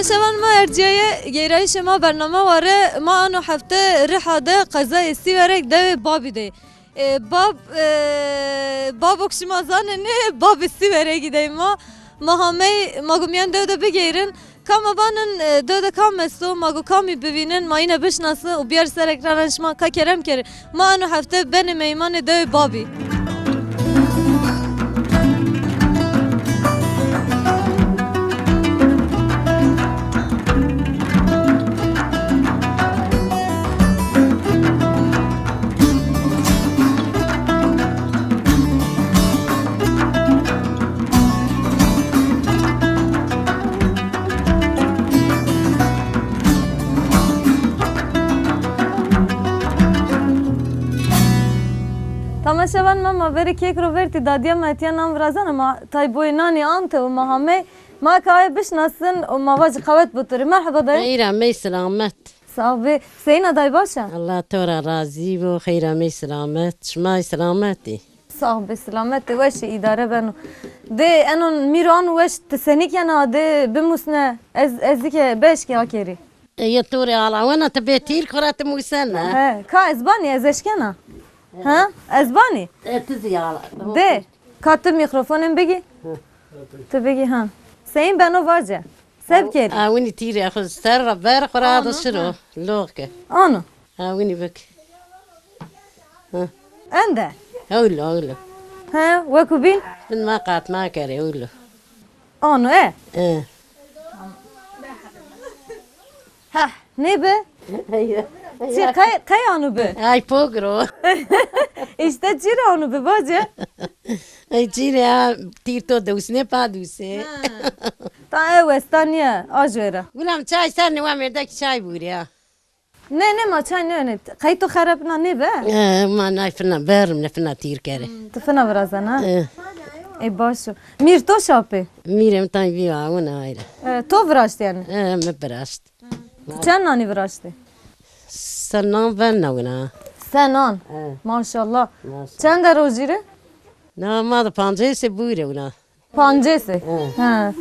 تماشاً ما ارجعي گیرایش ما برنامه واره ما آنو هفته رحاده قضای استیورک ده بابی ده باب اکشما زانه نه باب استیورکی ده ما همه ما گمیان ده بگیرن کام بانن ده کام استو ما گو کامی ببینن ما اینه بشناسن و بیار سر اکرانش ما که کرم کرد ما آنو هفته بین میمان ده بابی تماشاً ما بری کیک رو ورتی دادیم اتیا نام رازن ما تای بوی نانی آنته و ما همه ما که بشناسن و ما واج خوات بطوری مرحبا دای خیره می سلامت صاحبی سینا دای باشه الله تو را راضی و خیره می سلامت شما سلامتی صاحبی سلامت وش اداره بنو ده انو میران وش تسنی کنه ده بموسنه از که بهش که آکری یه طوری علاوه تبی تیر کرات موسنه که ازبانی ازش کنه ها ازبانی تزی علاوه ده کات میکروفونم بگی تو بگی ها سین بنو واجه سب کردی آونی تیری خود سر را بر خوراد شروع لوکه آنو آونی بک انده اولو ها وکو بین من ما قات ما کری اولو آنو ها نیبه چی قی آنو به ای پوگرو işte چی آنو به باجه ای تیری تیر تو دوسنه پا دوسه تا وستانیه آجوره گلم چای سر نوا مرده که چای بوریا نه ما چای نه قی تو خراب نه نیبه ما نایفنا برم نفنا تیر کره تفنا برازه نه ای باشو میر تو شاپی میرم تای بیا اون آیره تو وراشتی یعنی مبرشت چند نانی وراشتی سنان ون نونا سنان ماشاءالله چند روزیره نه ما دا پانجه سه بوره اونا پانجه ها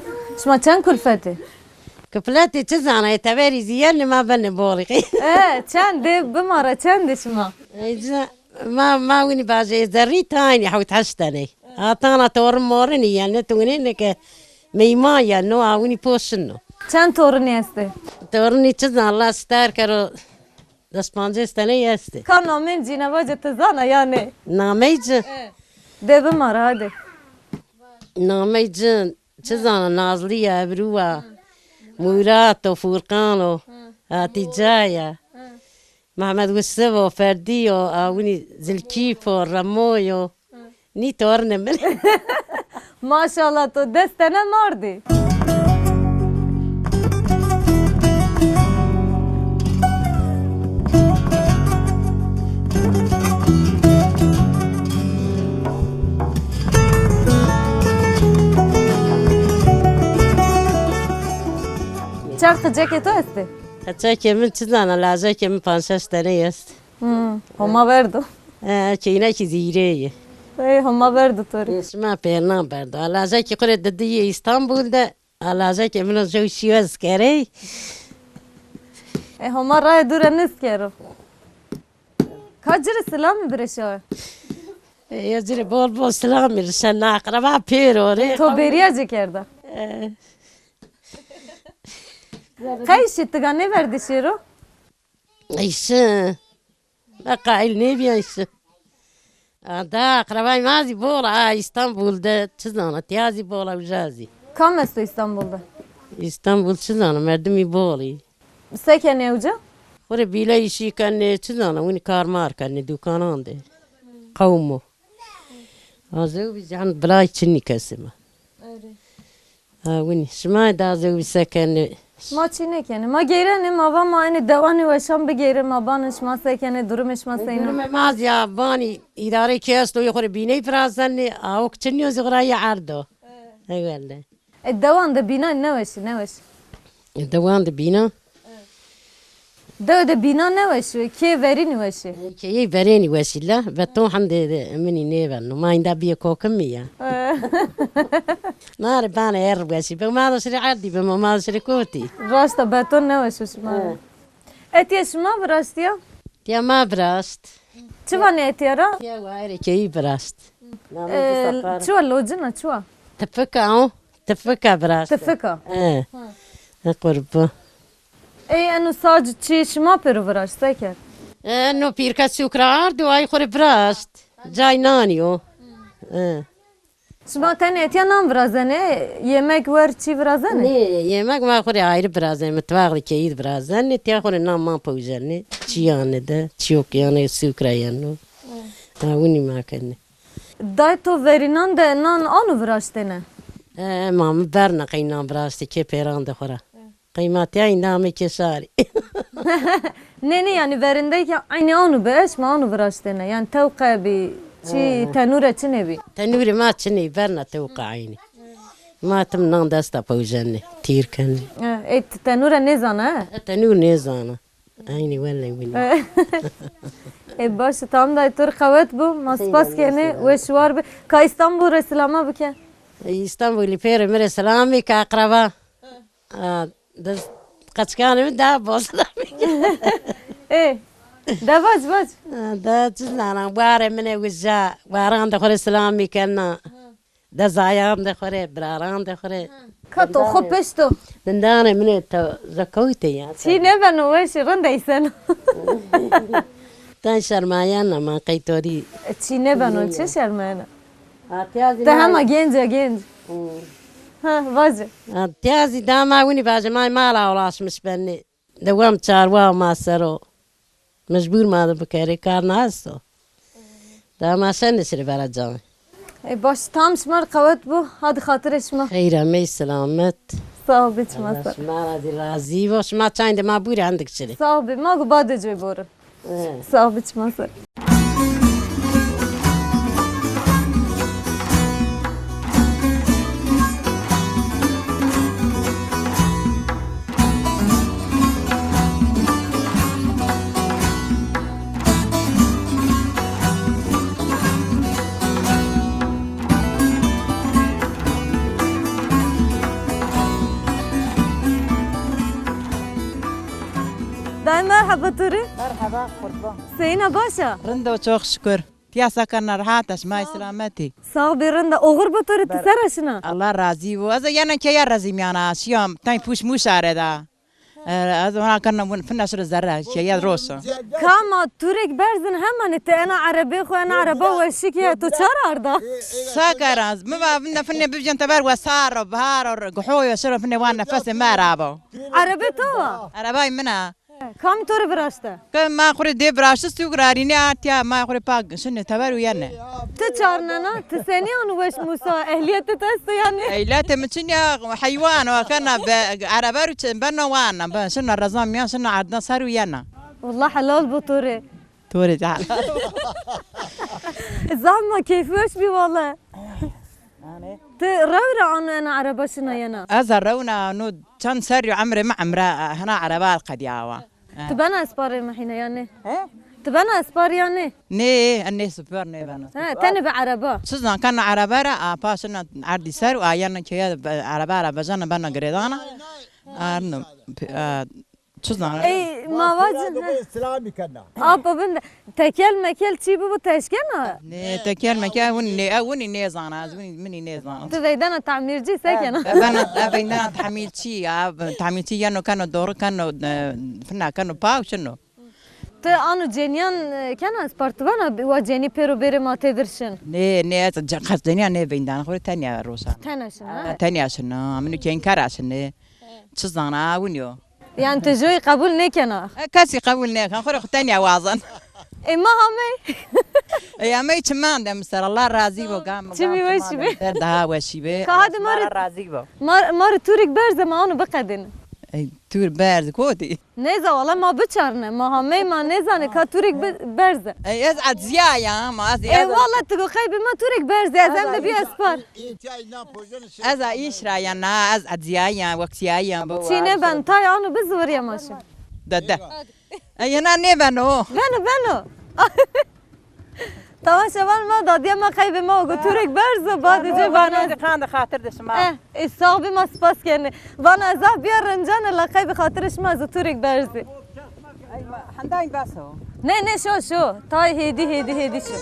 شما چند کلفتی کپلتی چه زانه تبری زیان ما بن بارقی چند بماره چند شما ما ونی باجه زری تاینی حوت هشتنی آتانا تور مورنی یعنی تونی که میما یا نو آونی پوشنو چند تورنی هستی تورنی چه زان الله ستر کرو دست پانجه استنی هستی کار نامین جینه واجه تزانه یا نه نامه جن ده بماره هاده نامه جن چه زانه نازلی ابروا مورات و فورقان و هاتیجایا محمد وسف و فردی و آونی زلکیف و رموی و نی تورنه من ماشاءالله تو دستنه مردی چند خجه که تو هستی؟ حتی که من چه زنه لازه که من پانشش تنه است هما بردو که اینا که زیره هما بردو توری اسمه پیرنام بردو لازه که قرد ددی استانبول ده لازه که من جو شیوز کره هما راه دوره نیست کرو کجر سلامی برشوه یه جوری بول سلام میرسن ناقربا پیروره تو بریاجه کرده خیلی تگانه بردی شیرو ایشه قایل نبی ایشه دا اقربای مازی بولا استانبول ده چه زانه تیازی بولا و جازی کام است تو استانبول'da İstanbul çizana merdimi boli. سکن اوجا Kore bila işi kanne çizana uni karmar kanne dukanande. Kavmu. Azev biz yan bila içini kesime. Uni şma da azev biz sekenne. ما چی نکنه ما گیرنیم ما ما این دوانی و شام بگیریم ما بانش ما سکنه درمش ما سینه Durum maz ya bani idare kes to yokore bine frasanne aok çinyo zgraya ardo. Eyvallah. الدوان ده بینا نوش Devam de bina. ده بينا نوشي كي وري نوشي كي بريني وسيلة بتو حمد مني نيبان وما عندها بيا كوكمية نار بانا ير وسي بما هذا سري عادي بما ما سري كوتي راستا بتون نوشي شما اتي شما براستيا يا ما براست شواني اتي را يا وايري كي براست شو اللوجنا شو تفكا براست تفكا قربه اي انو ساج تشي شما بيرو براستا كر انه بيركا سكرار دواي خور براست جاي نانيو شما تاني اتي نام برازنه yemek ور چی برازنه ني يمك ما خوري عاير برازن متواغل كيد برازن تي خوري نام ما بوجرني تشيانه ده تشوكيانه سكرايانو وني ما كن دای تو ورینان ده نان آنو براستنه مام برنا قينا براستي كي بيران ده خورا قيمتي اي نامي كساري نه نه yani verinde ki aynı onu beş ma onu براستنه yani توقع بي چی تنوره چی نبی تنوري ما تشني برنا توقعيني ما تمنان دستا بوجرني تير كن ات تنوره نزانه تنور نيزانا عيني ولا ولا باش tam da tur kavet bu maspas kene ve şuar be ka İstanbul reslama bike اسطنبول بير مر سلامي كاقربا دس قچكان من دا بوصل da baş baş دا تزنا بار من وجا باران دخل سلامي كنا دا زايام دخل براران دخل ka to khopesto دندان من زكويتي يا çi ne ben o şirin deysen تان شرمايانا ما قيتوري çi ne ben o çe şermene تيازي de ama genç ha vazı تيازي داما وني باجي ما لا ولاش مش بني دوام تشاروا ما سرو مجبور ما بكاري كار ناسو داما سن سري برجان baş tam şmar kavet bu hadi hatır şma خير مي سلامت sağ ol biç masa ما راضي راضي وش ما تشاين ما بوري عندك شري sağ ol ma gu badece boru sağ ol biç masa داي مرحبا توري مرحبا قربان سينا باشا رندا وشوخ شكر تياسا كنا رحاتش ماي سلامتي sağ ol birinde oğur bu turi tisara şuna الله راضي وهذا يانا كيا رازي ميانا شيام تاي بوش مشارة دا هذا هنا كنا في النشر الزرع كيا روسا كما توريك برزن همان انت انا عربي خو انا عربا وشكي تو چار اردا ساكراز ما بدنا فينا بيجن تبر وسار وبهار وقحوي وشرب فينا وانا نفس ما رابو عربي تو عرباي منها كم توري براشتا كم ما خوري دي براش سوغراريني اتيا ما خوري باغ شنو تبر ويانا تچارننا تسني انو وش موسى اهليت تست يعني اي لا تمشي حيوان وكنا عربا بنا وانا شنو الرزام يا شنو عندنا صار ويانا والله حلال بطوري توري تعال الزحمة كيف وش بي والله تروي عنو انا عربا شنو ينا أزرونا نو كان سري عمري مع عمرا هنا عربا القدياوة تبانا اسباري محينا يعني تبانا اسبار يعني ني أني سوبر ني بنا تاني بعربا سوزنا كان عربا باشنا عردي سر وأيانا كيا عربا بجانا بنا قريدانا أرنو سوزنا اي ما واجن اسلامي كنا بند تكيل مكيل تشي بو تشكنا ني تكير مكان وني نيزانا مني نيزانا تبيدنا تعمير جي ساكنة بنا بينا تحميل شي يانو كانوا دور كانوا فينا كانوا باو شنو أنا جنيان كان اسبارتوانا وجني بيرو بيري ما تدرشن ني قصدني أنا بيندان خوري تانية روسا تنشن تانية شنو منو كين كراشني سوزنا ونيو يعني تجوي قبول نيكنا كاسي قبولنا كان خوري تانية وازن إما همي يا مي كمان ده مستر الله راضي وقام تشمي وشي بي ده وشي بي كهاد مرة راضي بو مار توريك برزة ما أنا بقدن تور بارد كوتي نيزا والله ما بتشارنا ما همي ما نيزاني كتوريك برزة يزعد زيايا ما اي والله تقول خيبي ما توريك برزة أزم نبي أسبار أزا إيش رأينا أزعد زيايا وقتيايا شيني بان تاي أنا بزور يا ماشي ده اینا نه بنو بنو tamam şeval ma dadiye ma kaybe ma götürek berzo badece bana خان خاطر دسما sahibi ma spas kene bana azab bir rencan la kaybe hatırış ma götürek berzi حنداين باسو ne şu tay hedi şu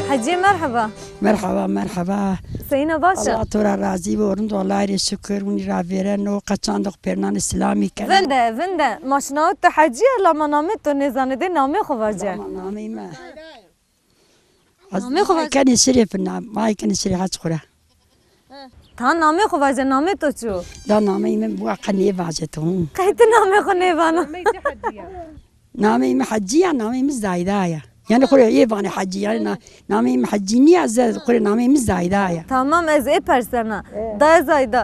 Hacı merhaba. مرحبا Sayın Abaşa. الله تو را راضی بورند والله ری شکر ونی را ویرن و قچاندق پرنان اسلامی کنه Vende maşnaut da hacı la manamet to nezanede name khovaje. نامی ما نامی خوب است. کنی سری فنا ما کنی سری حج خورا Ta name khovaje name to chu. لا نامی من بوا قنی واجتون Kayte name kho ne bana. نامی ما حجیه نامی من زایده yani خورا یه وانی حجیه نامی من حجی نی از خورا نامی من زایده Tamam ez persona. Da zayda.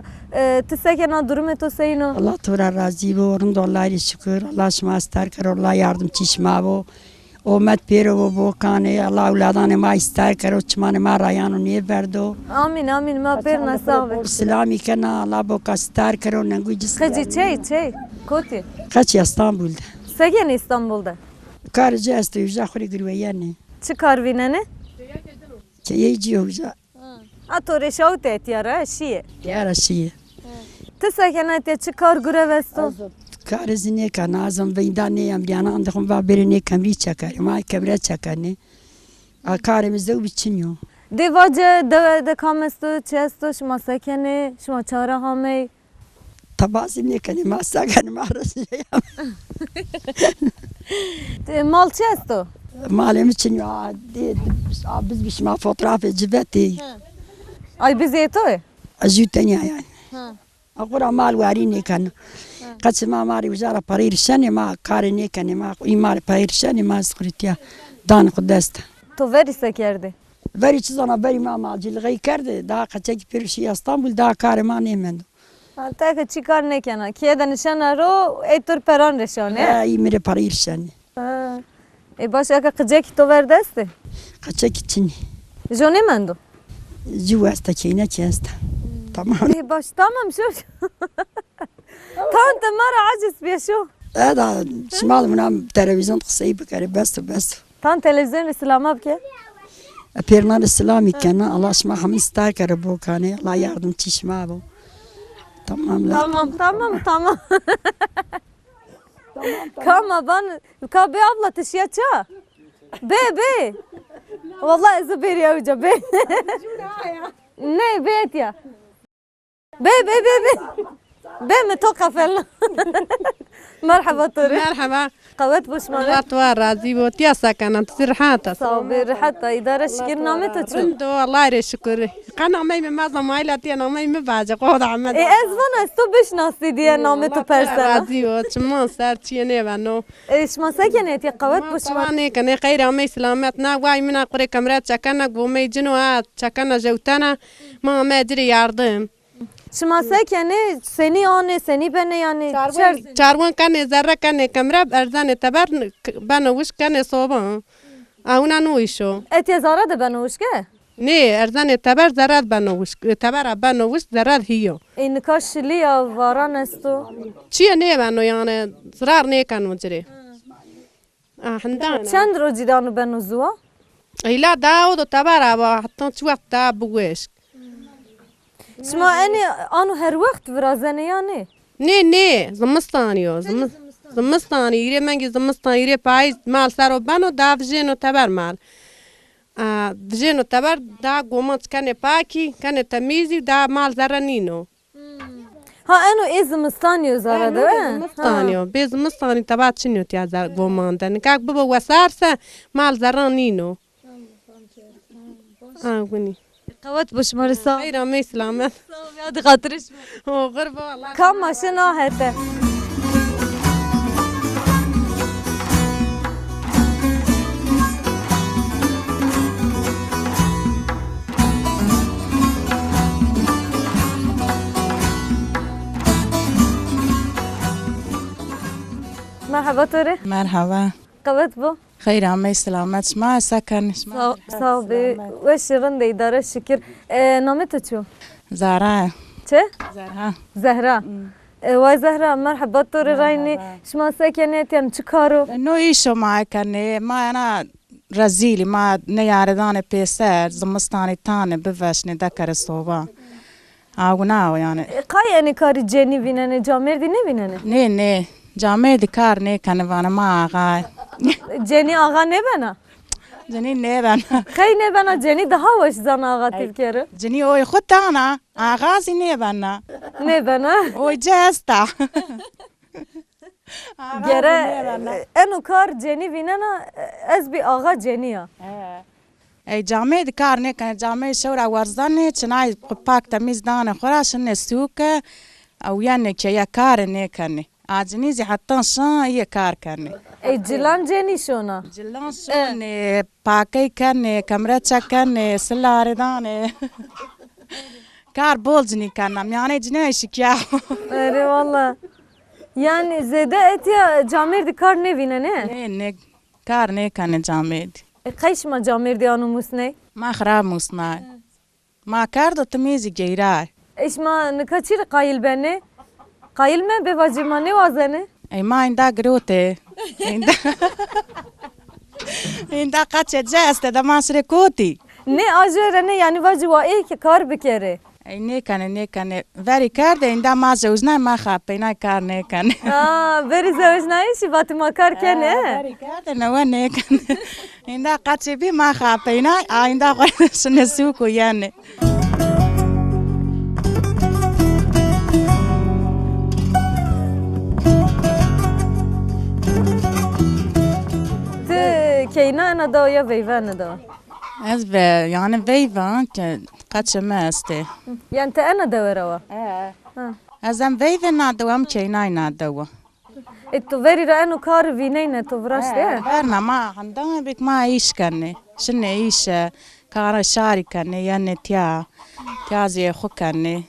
Tisakena durumu to sayno. الله تو را راضی بورند والله ری شکر الله شما استر کر الله یاردم چشما و اومد پیرو و بوکانه الله اولادان ما استر کر و چمان ما رایانو نیر بردو Amin ma per nasabe. سلامی کنه الله بوک استر کر و نگو جس Khaji çay. Koti. kaç İstanbul'da Sagen İstanbul'da. karıcı astı yüze khuri gürüye ne Çıkar vinene. Çeyici yüze Atore şaute etiyara şiye. yara şey Tisakena te çıkar gürevesto. karıcı ne kan azam veydan ne amriyana andığım va birine kamri çakar ma kamera çakar ne akarımızda biçiniyor Devace de kamesto çesto şma sakene şma çara hamey. tabazim ne kan ma sakan ma arası Mal çesto. malum için ya biz bir şma fotoğraf cibeti Ay biz yetoy. azüten yani Akura mal wari ne kan kaçma mari wizara parir şane ma kare ne kan ma imar parir şane ma skritiya dan kudesta To veri sekerde. veri çizana veri ma macil kerdi daha kaçak pirşi İstanbul daha kare ma ne mendo Alta ka çıkar ne kana. Kiye nişana ro etur peran reşane. ya imire parir şane Başa ka kıcak to verdeste. kaçak için Jone mendo. cuvasta kine çesta tamam Baş tamam şu. Tante mara aciz bir şu. هذا شمال من تلفزيون تصيب كاري بس Tan televizyon İslam'a ki. بيرنان السلامي كان الله شما حمد ستار كربو كان الله يردم تشما بو tamam la Tamam. Kama ben kabe abla tışya ça. Be. Vallahi izi bir yavuca be. Ne be ya. Be. Be mi to kafel. Merhaba Turi. مرحبا قوات بوشمانه. الله راضي بوتيا سكن انت رحات صابر حتى إدارة شكر نامته شو. رندو الله يشكر قنا مي ما زمايلتي انا مي باجا قود عمد Ezvan استو بش ناسي دي نامته پرسنا. راضي وچمن سر چينه ونو إيش ما سكنت يا قوات بوشمانه. طبعا كان خير امي سلامتنا واي من قري كاميرا چكنا بومي جنوات چكنا جوتنا ما ادري ياردم شما سکنه سنی آنه سنی بنه یعنی چارون کنه ذره کنه کمره ارزان تبر بنوش کنه صوبا اونا نویشو اتیا زاره ده بنوش که نه ارزان تبر ذره بنوش تبر بنوش ذره هیو این کاش لیا واران استو چیه نه بنو یعنی زرار نه کنو جری هندان چند رو جیدانو بنوزوا ایلا داود تبر با حتی چو وقت دا بوش شما اینی آنو هر وقت برازنه یا نه نه زمستانیو زمستانی ایره منگی زمستان ایره پاییز مال سرو بنو دافجینو تبر مال دجینو تبر دا گومت کنه پاکی کنه تمیزی دا مال زرنینو Ha eno izmistaniyo zara değil mi? مستانیو بیز مستانی تبا چنیو تیا گوماندن کاک بابا وسارسه مال زرنینو گونی قوت بشمارستان. خیر امی سلامت Hadi katırışma. غربه والله Kam maşın ahete. Merhaba Tori. مرحبا Kavat bu. خیر همه سلامت شما سکن شما Sağ ol be. Ve şirin de idare şükür. Namet açıyor. زارا Çe? زارا Zehra. Vay Zehra merhaba Tori rayni. Şma sekenet yani çıkaro. نو ایشو ما کنه ما انا رزیلی ما نیاردان پیسر زمستانی تانه بوشنه دکر صوبا آگناو yani Kay yani kari ceni binene camerdi ne binene? نه جامعه کار نه کنه وانه ما آقا Ceni ağa ne bana? جنی نه بنا Kay ne bana ceni daha hoş zan ağa tilkeri. جنی اوی خود تانا آغازی نه بنا Ne bana? اوی جستا Gere en kar ceni binene ez bir ağa ceni ya. ای جامعه کار نه کنه جامعه شورا ورزانه چنای پاک تمیز دانه خوراش نه سوکه او یعنی که یا کار نه کنه آجنیزی حتی شان یه کار کنه Cilan ceni şona. جلان شونه پاکی کنه کمره چک کنه سلاره دانه کار بولجنی کنم یعنی جنه شکیا Eri valla. Yani zede et ya camerdi kar ne binene? نه کار نه کنه جامعه Kayşma camerdi anumus ne? ما خراب مصنع ما کرد و تمیزی گیرای İşma ne kaçır kayıl beni? Kayıl mı be vacima ne vazene? ای ما ایندا گروته ایندا قچه جسته دا ماسره کوتی Ne ajere ne yani vaciva ki kar bir kere. ای نه کنه وری کرده ایندا ما زوزنای ما خاپه نه کار نه کنه Veri zevcnayı Fatıma karken he. وری کرده نه نه کنه ایندا قچه بی ما خاپه نه ایندا قرشن سوکو یعنی Te keyna ana da ya veyvana da. از به یعنی ویوان که قچه مسته Yani te ana da verava. ازم ویو ندوام که اینای ندوام تو veri ra eno kar vineyne to vraşte. برنا ما عندنا بك ما عيش كني شنو عيش كار شاري كني يعني تيا زي خو كني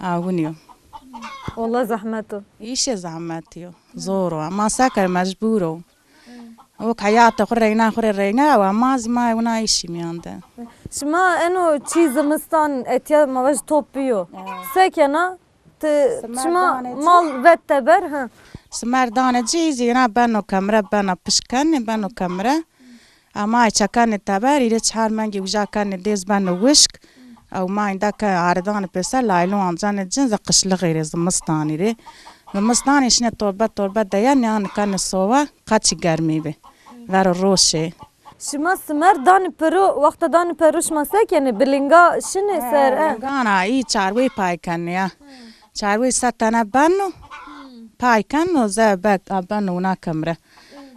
ونيو Vallahi zahmetu. عيش زعمتيو زورو ما سكر مجبورو وكحياته خرينا وما زي ما ونا عيش ميانده Şma eno çizimizdan etya mavaj topluyor. Sekena te şma mal vetteber ha. سمردانه جيزي أنا بنو كاميرا بنا بشكني بنو كاميرا أما يشكني تباري ريتش حال منجي وجا كان ديز بنو وشك أو ما عندك عرضان بس لايلو عن الجنز قش لغير زمستاني ري زمستاني شنو طلبة دياني أنا كان الصوا قاتش جرمي به ور الروشة Şma smer dan peru vakta dan peru şma sekene bilinga şine ser ha. أنا إي شاروي باي كان يا شاروي ستنا بنو باي كانو زبك أبنو نا كاميرا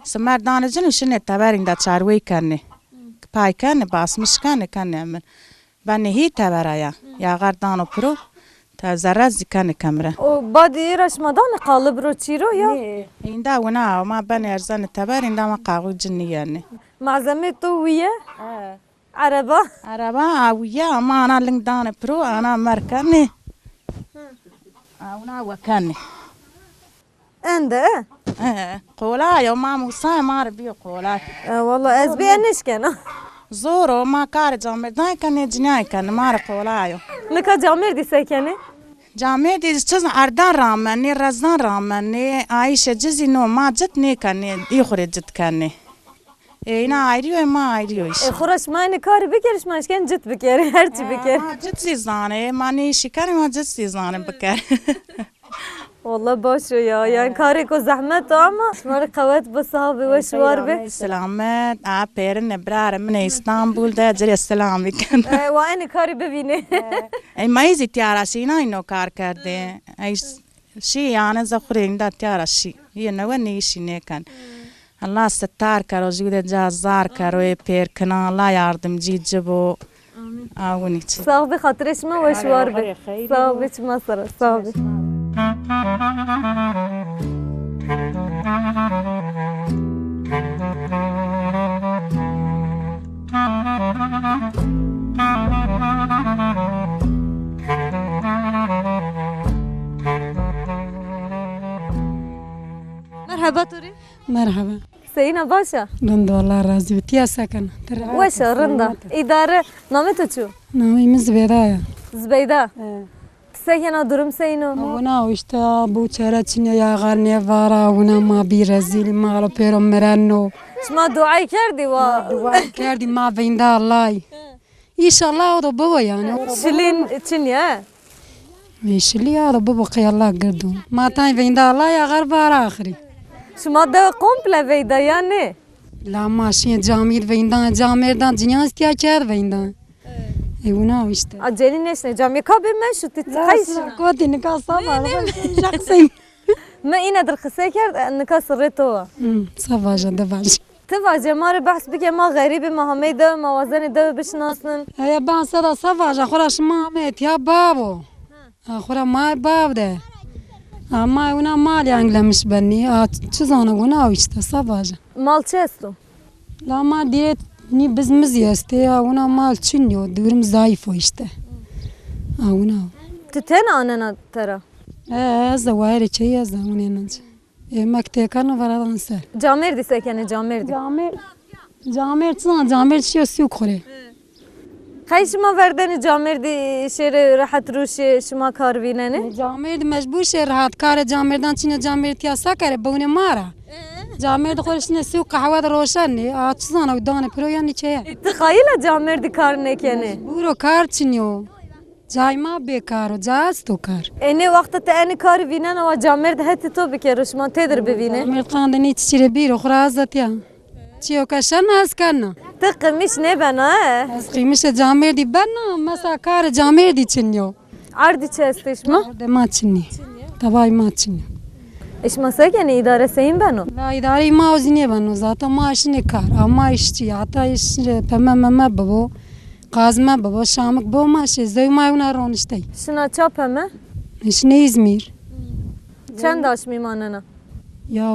سمردانه جنو شنو تبارين دا شاروي كاني باي كان باس مش كان من بني هي تبرايا يا غردانو برو تا زرز كان كاميرا O badi raşmadan kalıbro çiro ya. ایندا ونا ما بني ارزان تبارين دا ما قاغو جني يعني Malzeme to wiye. Araba. عربا اويا ما انا لنقدان برو انا مركني ونا وكاني Ende. قولا يا ما موسى ما ربي قولا Vallahi ez bir enişken. زورو ما كار جامدان كان جناي كان ما قولا Ne kadar camerdi sekene? جامعه دي چیز اردان رامنی رزان رامنی عایشه جزی نو ما جت نه کنه یخوره جت کنه اینا ایریو ما ایریوش Khuraş mayne kar bir kere şmaşken cıt bir kere her çi bir kere. ما جت زانه ما نیشی کنه ما جت زانه بکر والله باشه ya. Yani kare ko zahmet ama şmar kavet bu sahibi ve şuar be. سلامت پیرن برار من استانبول ده جری سلام میکن و aynı kare bebine. ای مایزی تیارا شینا اینو کار کرده ای شی یعنی زخوری ایندا تیارا شی یه نو نیشی نکن الله ستار کرو جود جازار کرو پیر کنا الله yardımcı جبو آونی چی Sahibi hatırı şma ve şuar be. Sahibi çma sıra sahibi. Merhaba Turi. مرحبا Seyina başa. رند والله راضي وتيا سكن Veşa rında. İdare name tuçu. نامي من زبيدايا Zbeyda. Sekena durum seyino. وانا وشتا بو چرچنيا يا غارني فارا ونا ما بيرزيل ما لو بيرو مرانو Şma duayı kerdi va. كاردي ما بيندا الله ان شاء الله هذا بابا يعني Şilin için ya. ايش اللي هذا بابا قي الله قدو ما تاي بيندا الله يا غار بارا اخري Şma da komple veyda yani. لا ماشي جامير بيندا جامير دان جنيا استيا كار بيندا اي ونا وشتا Aceli neşne camiye kabe meşhut kayış. كوتي نكا صبا شخصي ما إنا در خساكر نكا سرتوا. صبا جد باش تبع جمار بحث بك ما غريب ما همي ده موازن ده بشناسن. هيا بان صدا صفاجة خلاص ما ميت يا بابو خورا ما باب ده ما ونا مالي انجلا مش بني تشزانا ونا ويشتا صفاجة Mal çesto. لا ما ديت ني بزمز يستي ونا مال تشنيو دورم زايفو işte ونا Tüten anana tara. زواري شيء زاوني نج مكتي كانوا فرادان سر Camer disek yani camer di. جامر تزان جامر شيء سيو خوري Kayışma verdeni camer di şere rahat ruşi şma karvineni. جامر مجبور شه راحت کار جامردان چینه جامر تیا سکره بونه مارا جامر خورش نه سو قهوه روشن نه چزانه دانه پرو یعنی چه Tıkayla camer di karnek yani. برو کار چینیو جای ما بیکارو جاست تو کار Eni vakti te eni karvinen ama camer de heti to bir kere şma tedir bevine. مرد قاندنی چیره بیرو خرازت یا چیو کشن از کنه Tıkımış ne ben ha? از قیمش جامر دی بنا مسا کار جامر دی چینیو Ardi çesto şma. ده ما چینی تبای ما چینی İşma sekeni idare seyin ben o. لا اداری ما وزنی بنو ذاتا ما اشنی کار اما اشتی حتی اش پمم بابو قازمه بابا شامک بو ماشي زي ما يونا رونشتي Şuna çap hemen. اشني İzmir Çend aşmim anana. يا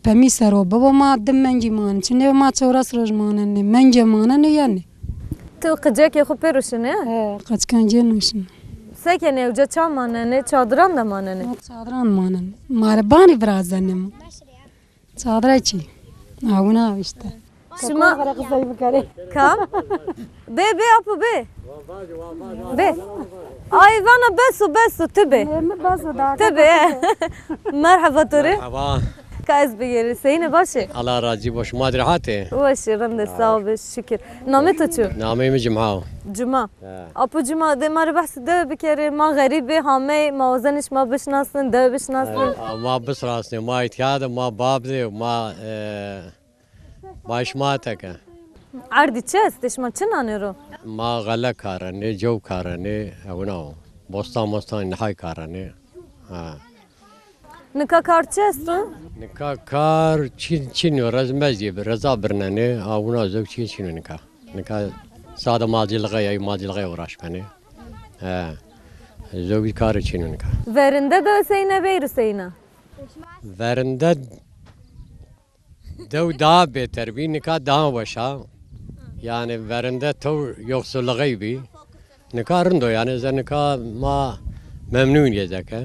بمي سرو بابا ما دم منجي مان چنه ما چورس روز مانن منجي مانن يعني Tu kıcak ya kuperuşun ya. قد كان جنوشن Sekeni evce çam anane çadıran da manane. صادران مانن مارباني برازنم صادرچي اونا işte Şuma kam. Be apu be. Be. Ay bana besu tübe. Tübe. Merhaba Turi. مرحبا Kaz begeri seyine başı. الله راضي باش ما ادري حاتي Başı rende sağ ol şükür. Name tuçu. نامي مجمعه Cuma. Apu cuma de mar bahs de bir kere ma garibi hame mavazaniş ma bişnasın de bişnasın. ما بس راسني ما يتكاد ما بابدي وما ما شماتك Ardi çest işma çın anero. ما غلا كارني جو كارني او نو بوستان نحاي كارني Nika kar çestu. نكا كار تشين رزمزي برزا برناني او نو زوج تشين نكا ساده ماضي لغايه اي ماضي لغايه وراش بني زوج كار تشين نكا Verinde de seyine beyru seyine. ورنده دو دا بهتر بی نکا دا وشا yani verinde تو yoksulluğu gibi neka rındo yani ze neka ma memnun yiyecek ha.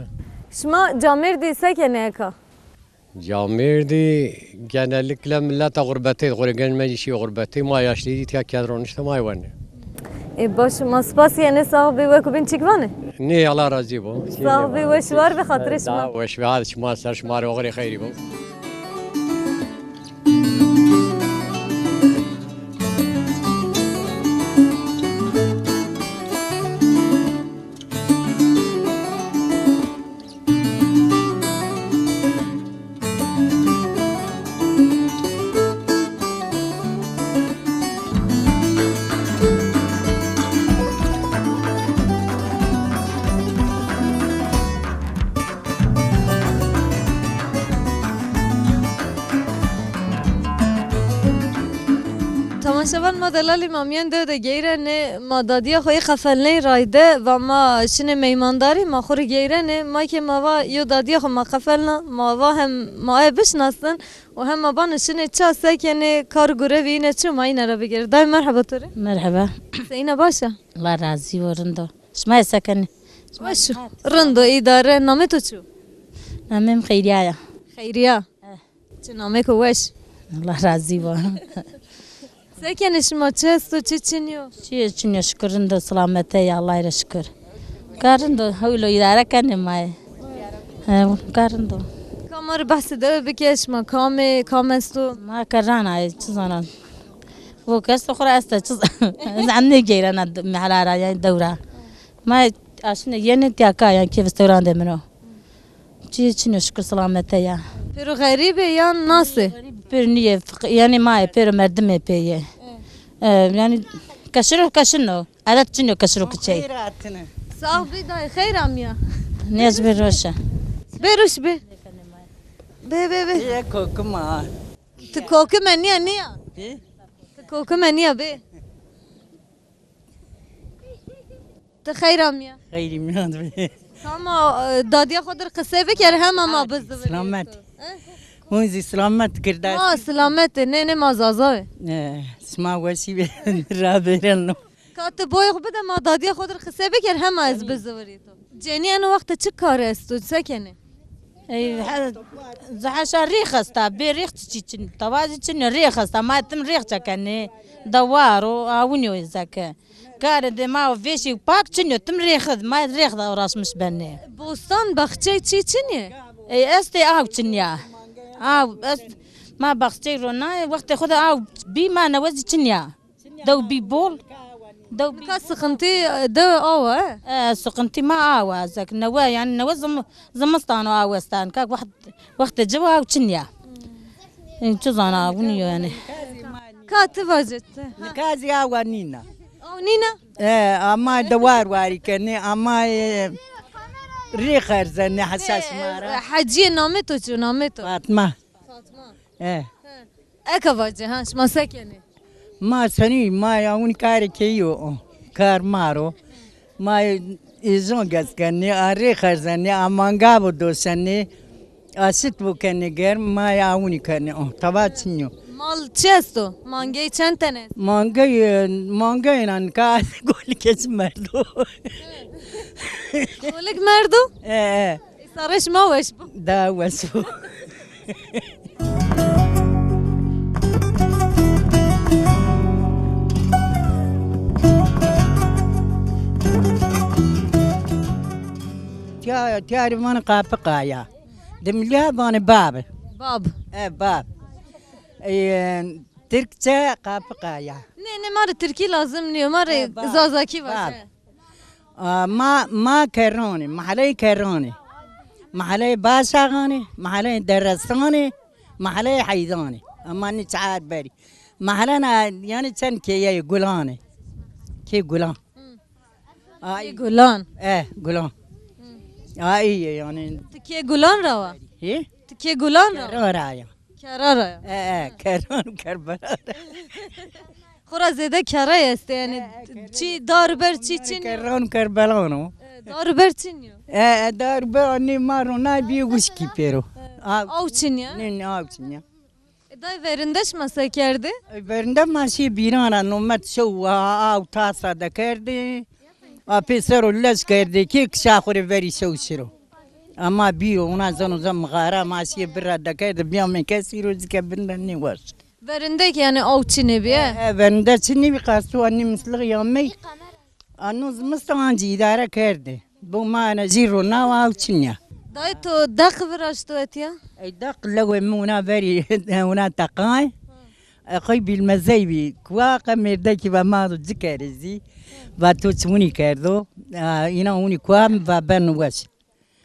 Şma camer de sekene eka. Camirdi genellikle millete gurbeti, gelmeci şey gurbeti ma yaşlıydı tiya kadron işte ma yvani. Baş maspas yani sahibi ve kubin çıkvanı. Ne Allah razı bu. Sahibi ve şvar ve hatırı şma. Da ve şvihad şma ser şma roğri khayri bu. شبان ما دلالی مامیان دو ده گیره نه ما دادیا خوی خفلنی رایده و ما شن میمانداری ما خوری گیره نه ما که ما و یو دادیا خو ما خفلنا ما و هم ما بشناسن و هم ما بان شن چا سکنه کار گوره وینه چو ما اینه را بگیر دای مرحبا توره مرحبا سینا باشه الله راضي ورندو اسمعي سكن وشو رندو اداره نامه تو چو نمم خيريايا خیریا چه نامه کو وش الله راضي و سکنه شما چه است و چه چنیو شي شنو شكرندو سلامتي يا الله يشكر كارندو هولو اداره كان ماي كارندو کامر بحث دو بکش ما کام استو ما كرانا تزانا و كاس اخرى است عني جيرانا محلارا يعني دوره ما عشان يعني تياكا يعني كيف استوران منو شنو شكر سلامتي يا پیرو غریبه یا ناسه برنيه يعني ما بير مردمه بيه يعني كشنو عادت شنو كشرو كشي صاحبی دای خیر امیا نيز بروشا بروش به به کوکما تو کوکه منیا نیا تو کوکه منیا به تو خیر امیا خیلی میاد اما دادیا خود در قصه بکر هم ما بزد سلامت موزی سلامت کرده ما سلامت نه ما زازاه اسما وسی به را برن کات بوی خود بده ما دادیا خود در قصه بکر هم از بزوری تو جنی انو وقت چه کار است تو سکنه اي زحش الريخ استا بريخ تشين توازي تشين الريخ استا ما تم ريخ تكني دوارو اونيو زكا كار دي ما فيشي باك تشين تم ريخ ما ريخ راس مش بني بوستان بخچه چی چنیه اي استي او تشنيا او ما بختي رونا وقت خد او بي ما نوزي تشنيا دو بي بول دو بي کا سخنتی دو اوه سقنتي ما اوازك نوا يعني نوز زمستان اوستان كاك وقت جوا وتشنيا تزانا ونيو يعني کات واجت نکازی آوانینا او نینا اما دوار واری کنی اما ریخ زنی حساس مارا حجی نامه تو چو نامه تو فاطمه اکا واجه هاش ما سکنه ما سنی ما اون کاری کیو کار مارو ما ایزون گز کنی ریخ زنی امانگا بودو سنی asit bu kendi ger ma ya uni kendi tabatsinyo مال چی است تو مانگه چند تنه manga inan ka gol kes merdo کولک مردو eh سرش ما وش بو da wasu تياري من قايا دمليا بان باب باب باب تركتا قايا نه مار ترکی لازم نیو مار زازاکی باشه ما كروني محلي كروني محلي باساغاني محلي درستاني محلي حيداني اما اني تعاد بري محلنا يعني تن كي يقولاني كي قولان گلان قولان اي يعني تکیه گلان روا ايه تکیه گلان روا رايا کرا روا كرون كربلاء خورا زیده کرا است یعنی چی دار بر چی چین كرون كربلاء دار بر چینیو دار باني مارو ناي وشكي بيرو او چینیا نين اوتنيا دای verindش masa کرده برنده ماشي بيرانا نومت شو او تاسا دكردي بيسرو لس كردي كيك شاخوري فري شو شرو اما بيو ونا زنو زم غارا ماشي برا دكرد بيام كسيرو زكا بندني واش verinde ki yani o çini bir برنده چني بقاسو اني مثل يومي انو مستانجي اداره كردي بو ما انا زيرو نا او چنيا dayı to dak viraştı et ya اي دق لو مونا فري هنا تقاي اخي بالمزايبي كواقا مردكي بما ذكرزي باتو تسوني كردو اينا اوني كوام بابن واش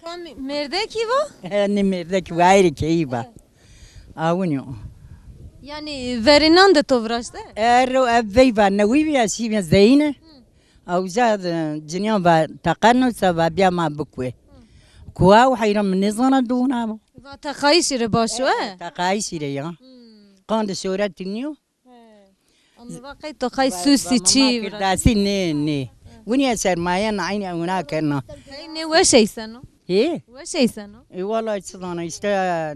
kam merde ki bu اني مردكي وايري كيبا اونيو yani verinan de to viraştı ارو ابي بانوي بيا سيبيا زينه او زاد جنيان با تقنو سبا بيا ما بكوي كوا وحيرا من نظام دونا va takayı şire başı تقايسي ريا قاند شورات نيو Vakit to kay süsi çi. Dasi ne. Gunya sermaye na aynı ona kerna. Ne ve şeysen o? He? Ve şeysen o? Vallahi çıdana işte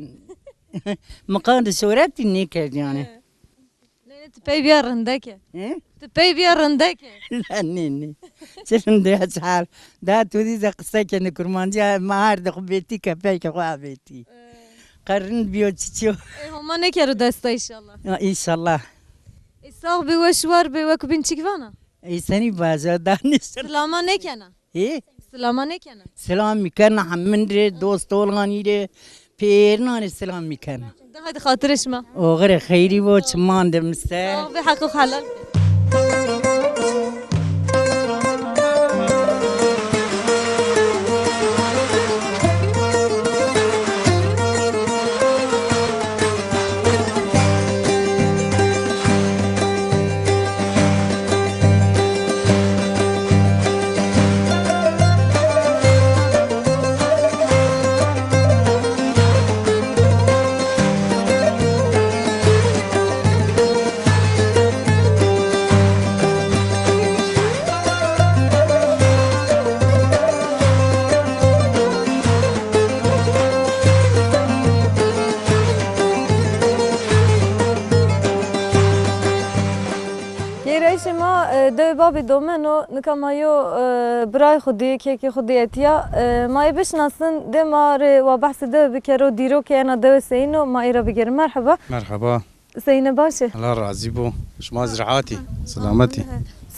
makan sureti ne kerdi yani. Ne tepey bir arındaki. He? Tepey bir arındaki. لا نيني شنو ده اسعار ده تودي ذا قصه كان كرمانجا ما هارد خبيتي كفاك خابيتي قرن بيو تشيو Homa ne kere deste inşallah. ان شاء الله İsaq bir veş var bir vek bin çıkvana. اي سني بازا دانش Selama ne kena? ايه Selama ne kena? سلام كان حمن ري دوست طولغاني ري بيرنا السلام كان De hadi hatırışma. وغير خيري بو تشمان دمستا Bir hakkı halal. Gerçi ma de babi domeno nikamayo bray khudi ki khudi etiya ma beşnasın de ma ve bahsi de bir kere diro ki ana de seyno ma ira bir merhaba. مرحبا Seyne başı. الله راضي بو شما زرعاتي سلامتي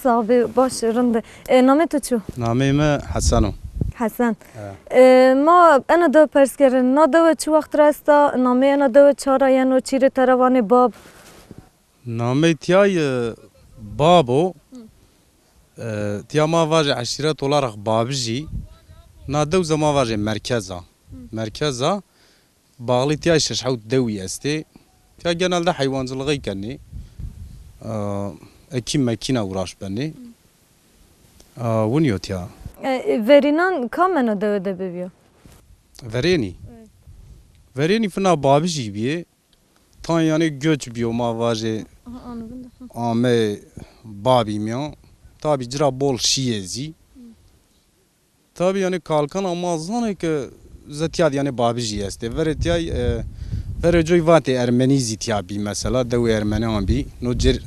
Sabi başı rında. Namet çu. نامي ما حسنو Hasan. Ma ana da perskerin na da çu vakt rasta name ana da çara yani çire taravane bab. نامي تياي بابو تيا ما واجه عشرة دولار بابجي نادو زما واجه مركزا مركزا باغلي تياي ششحوت دوي استي تيا جنال ده حيوان زلغي كني اكيم ماكينة وراش بني ونيو تيا Verinan kamena da de bebiyor. Vereni. Vereni fena babiji biye. Tan yani göç biyo ma vaje ame babi miyan. Tabi cira bol şiyezi. Tabi yani kalkan ama zane ki zatiyad yani babiji este. Veret ya vereceği vate Ermenizi tiyabi mesela. Dev Ermeni ambi. No cer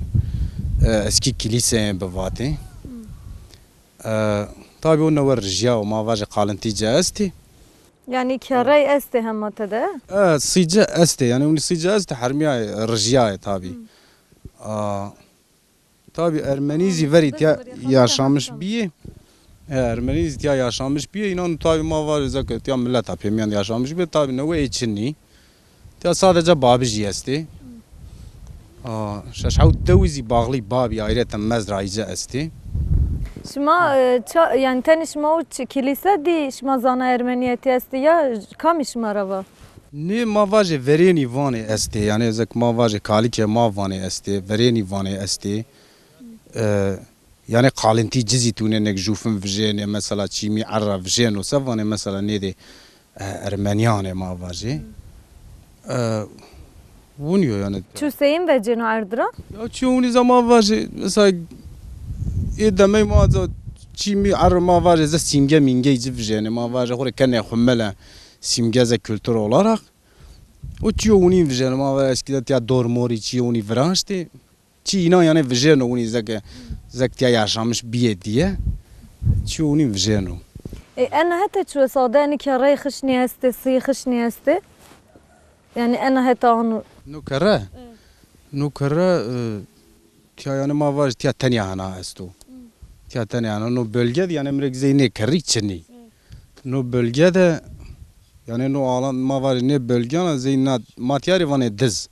eski kilise be vate. Tabi o never rjia o ma vaje kalıntice este. Yani karay este hem matede. صيجة أستي يعني وني صيجة أستي حرمية رجياء تابي تابي أرمنيزي فريت يا شامش بيه أرمنيزي تيا يا شامش بيه إنه تابي ما var زك تيا ملة تابي ميان يا شامش بيه تابي نوع إيشني تيا sadece babiji أستي شاشعو دوزي باغلي بابي عيرة مزرعيجة أستي Şma yani tenişma uç kilise di şma zana Ermeniyeti esti ya kam işma araba. Ne mavaje vereni vane este yani zek mavaje kalike mavane este vereni vane este yani kalınti cizi tune nek jufun vjene mesela çimi arra vjeno savane mesela ne de Ermeniyane mavaje Vuniyor yani. Çüseyin ve cino erdra. Ya çoğuni zaman vaje mesela demek mağaza çimi arra mavaje ze simge minge civ vjene mavaje hore kene hummela simgeze kültür olarak o çoğuni vijeno ma eskiden ya dormori çoğuni vranşti çi ina yani vijeno uni zek ya yaşamış bir diye çoğuni vijeno أنا هتا شو صادقني كراي خشني هستي سي خشني هستي يعني أنا هتا عنو nukara ya yani ma var ya tanya hana esto ya tanya hana no bölgede yani emrek zeyne kariçni no bölgede yani no alan ma var ne bölgana zeyna matyari vane diz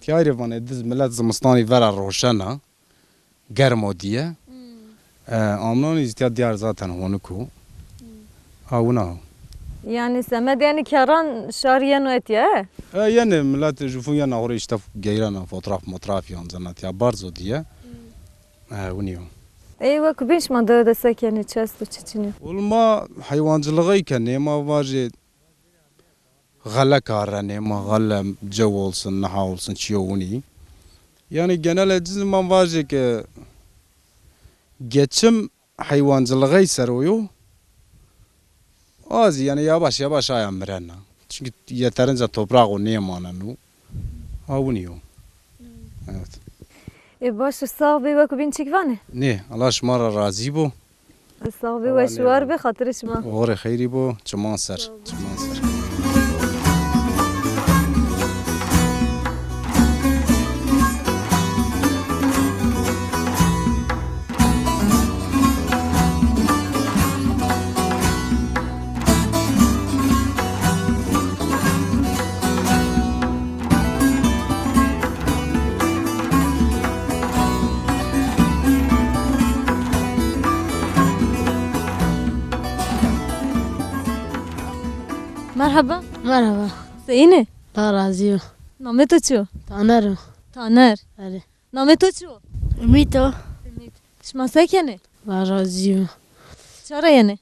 tiyari vane diz millet zımstani vera roşana germo diye amnon istiya diyar zaten onu ku avuna يعني سمد يعني كران شاريان واتيا yani millet jufun yana oraya işte geyrana fotoğraf yanzanat ya barzo diye uniyo ايوه كبيش ما ده سكن تشاستو تشيني olma hayvancılığı ne ma var gala karane ma gala cev olsun naha olsun çiyoni Yani genel cizman var ki geçim hayvancılığı seruyor. Az yani yavaş yavaş ayağım mirenna. Çünkü yeterince toprak o niye mananu. Avuniyor. Evet. باش الصاغ بي وكو بين تشيكفاني Ne? Allah şımara razı bu. الصاغ بي وشوار بي خاطرش ما Oğre hayri bu. Çaman ser. Çaman ser. مرحبا مرحبا سيني لا راضيو نامي تو چو تانرو تانر أري نامي تو چو ميتو شما ساكنه لا راضيو چرا يعني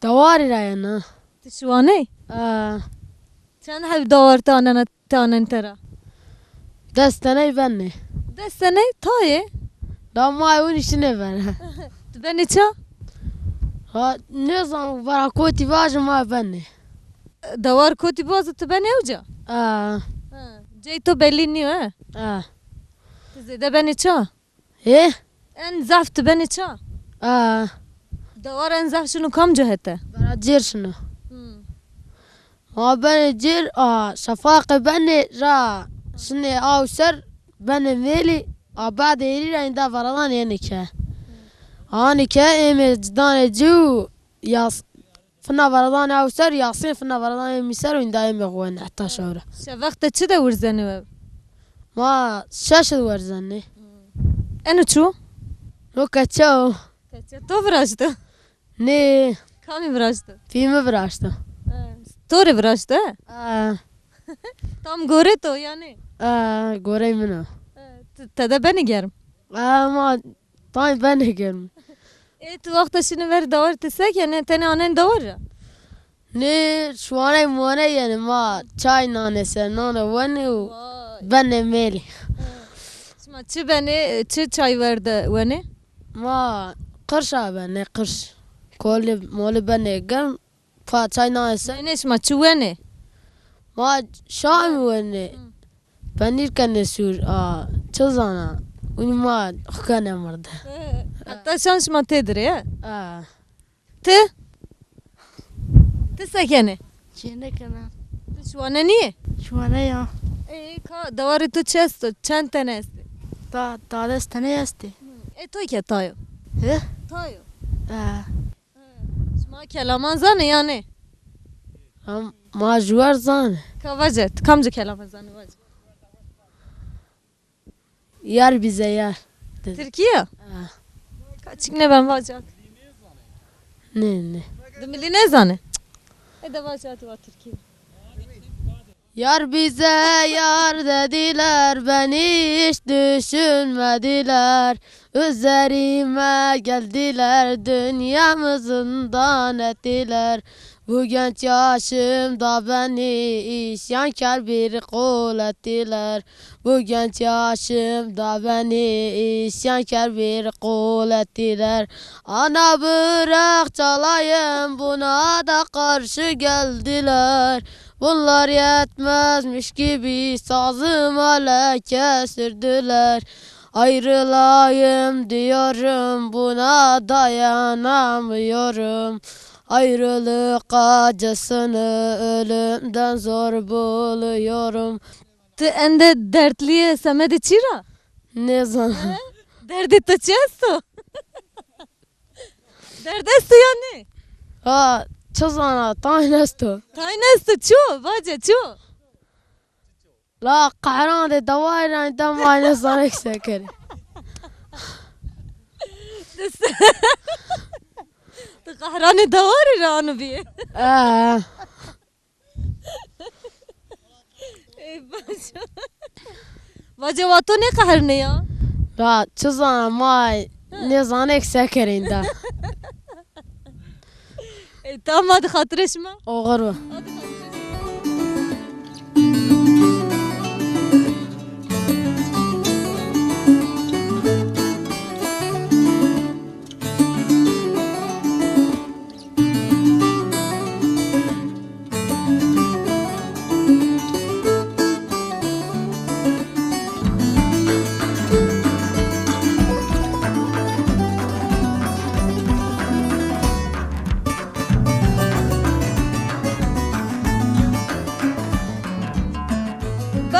دواري راينا تشواني چند حب دور تانن ترى دستني بني دستنه تايه لا ما يوني شنو بنا تبني چا ها نظام براكوتي باج ما بني دوار كوتي باز تبني اوجا جاي تو بليني ها زيدا بني چا ايه ان زعف تبني چا دوار ان زعف شنو كم جهته برا جير شنو ما بني جير شفاق بني را شنو او سر بني ميلي بعد يري عند فرضان يعني كه أنا كائم جدان جو ياس فنا فرضان أو سر ياسين فنا فرضان مسر وين دايم يغوان حتى شهر شفقت چه ورزنه ما شاشة ورزني انو چو لو كتشو تو براشته ني كامي براشته في مبراشته توري براشته tam gore to yani غوري منه تدا beni gerim ما طيب بني قرم tu vakta şunu ver davar tesek yani tane annen davar ya ني شواني مواني يعني ما چاي ناني سنانه وني و بني ميلي Şma çi beni çi çay verdi beni ما قرش بني قرش كل مول بني قرم فا چاي ناني سن ne şma çi beni ما شام وني بنير كان سور تزانا وني ما خكانه مرده hatta şan şma tedir ya te te sekene چنه کنه şu an niye شوانه یا ka davarı tu çesto çent tane esti تا دستنه هستی to ki tayo اه tayo şma kelaman zane yani ما جوار زانه ka vacet kamcı kelaman zane vacet یار بیزه یار Türkiye kaçık ne ben vacet نه نه Demili ne zane de vacet var Türkiye Yar bize yar dediler, beni hiç düşünmediler. Üzerime geldiler, dünyamızdan ettiler. Bu genç yaşımda beni isyankar bir kul ettiler. Bu genç yaşımda beni isyankar bir kul ettiler. Ana bırak çalayım, buna da karşı geldiler. Bunlar yetmezmiş gibi sazıma leke sürdüler. Ayrılayım diyorum, buna dayanamıyorum. Ayrılık acısını ölümden zor buluyorum. Te ende dertliye semedi çira Ne zaman? derdi to çesto derdesto yani Ha, çözana taynesto. Taynesto ço vacet ço La kahran de davayla damayla sana sekeri. Kahranı da var ya onu bir. Vaca vato ne kahrını ya? La çözana may ne zanek sekerinde. Tamam hadi hatırışma. Oğru.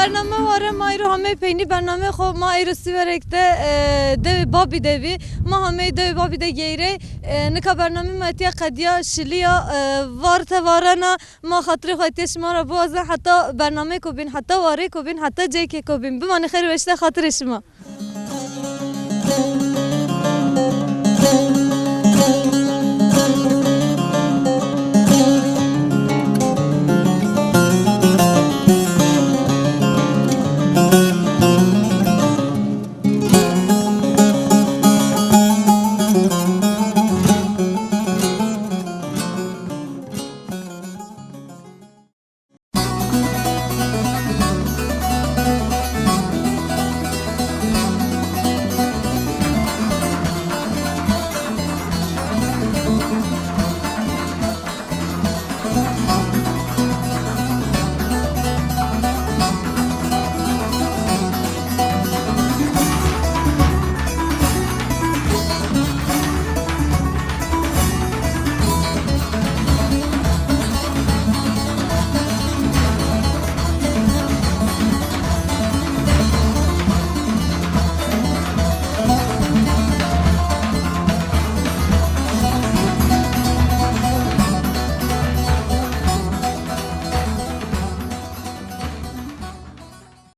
برنامه واره ما ایرو همه پینی برنامه خو ما ایرو سیورک ده دوی بابی دوی ما همه دوی بابی ده گیره نکا برنامه ماتیا قدیا شلیا وارت وارنا ما خاطر خاطیش ما را بوازن حتی برنامه کو بین حتی واره کو بین حتی جیک کو بین بمانی خیر وشته خاطر شما